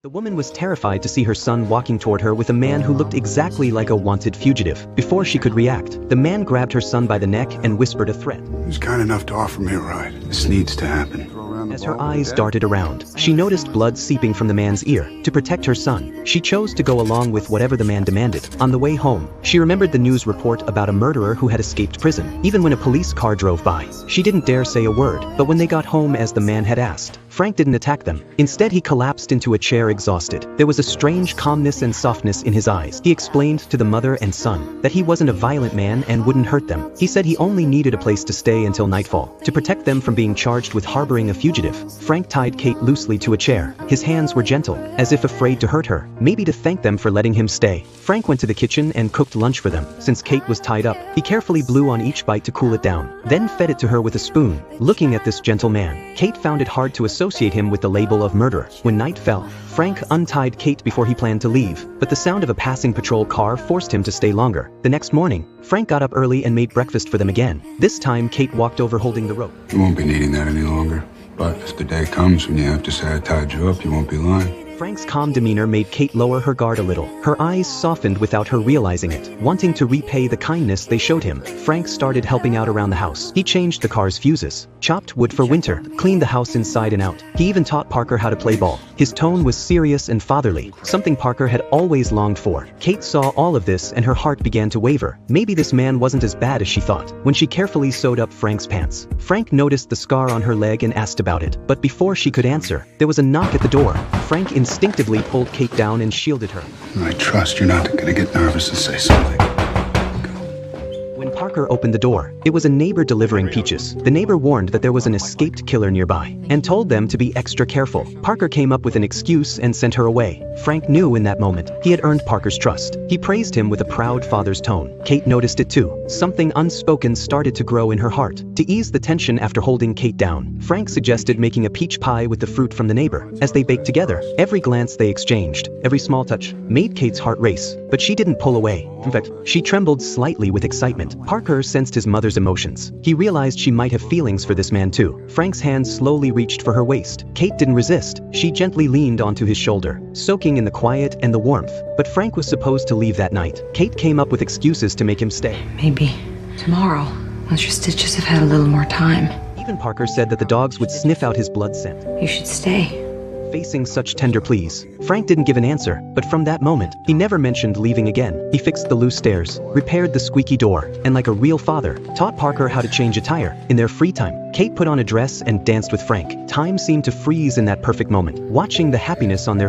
The woman was terrified to see her son walking toward her with a man who looked exactly like a wanted fugitive. Before she could react, the man grabbed her son by the neck and whispered a threat. He was kind enough to offer me a ride. This needs to happen. As her eyes darted around, she noticed blood seeping from the man's ear. To protect her son, she chose to go along with whatever the man demanded. On the way home, she remembered the news report about a murderer who had escaped prison. Even when a police car drove by, she didn't dare say a word. But when they got home as the man had asked, Frank didn't attack them. Instead, he collapsed into a chair exhausted. There was a strange calmness and softness in his eyes. He explained to the mother and son that he wasn't a violent man and wouldn't hurt them. He said he only needed a place to stay until nightfall, to protect them from being charged with harboring a fugitive. Frank tied Kate loosely to a chair. His hands were gentle, as if afraid to hurt her, maybe to thank them for letting him stay. Frank went to the kitchen and cooked lunch for them. Since Kate was tied up, he carefully blew on each bite to cool it down, then fed it to her with a spoon. Looking at this gentle man, Kate found it hard to associate him with the label of murderer. When night fell, Frank untied Kate before he planned to leave, but the sound of a passing patrol car forced him to stay longer. The next morning, Frank got up early and made breakfast for them again. This time, Kate walked over holding the rope. You won't be needing that any longer. But if the day comes when you have to say I tied you up, you won't be lying. Frank's calm demeanor made Kate lower her guard a little. Her eyes softened without her realizing it. Wanting to repay the kindness they showed him, Frank started helping out around the house. He changed the car's fuses, chopped wood for winter, cleaned the house inside and out. He even taught Parker how to play ball. His tone was serious and fatherly, something Parker had always longed for. Kate saw all of this and her heart began to waver. Maybe this man wasn't as bad as she thought. When she carefully sewed up Frank's pants, Frank noticed the scar on her leg and asked about it. But before she could answer, there was a knock at the door. Frank instinctively pulled Kate down and shielded her. I trust you're not going to get nervous and say something. When Parker opened the door, it was a neighbor delivering peaches. The neighbor warned that there was an escaped killer nearby and told them to be extra careful. Parker came up with an excuse and sent her away. Frank knew in that moment he had earned Parker's trust. He praised him with a proud father's tone. Kate noticed it too. Something unspoken started to grow in her heart. To ease the tension after holding Kate down, Frank suggested making a peach pie with the fruit from the neighbor. As they baked together, every glance they exchanged, every small touch, made Kate's heart race. But she didn't pull away. In fact, she trembled slightly with excitement. Parker sensed his mother's emotions. He realized she might have feelings for this man too. Frank's hand slowly reached for her waist. Kate didn't resist. She gently leaned onto his shoulder, soaking in the quiet and the warmth. But Frank was supposed to leave that night. Kate came up with excuses to make him stay. Maybe tomorrow, once your stitches have had a little more time. Even Parker said that the dogs would sniff out his blood scent. You should stay. Facing such tender pleas, Frank didn't give an answer, but from that moment, he never mentioned leaving again. He fixed the loose stairs, repaired the squeaky door, and like a real father, taught Parker how to change a tire. In their free time, Kate put on a dress and danced with Frank. Time seemed to freeze in that perfect moment, watching the happiness on their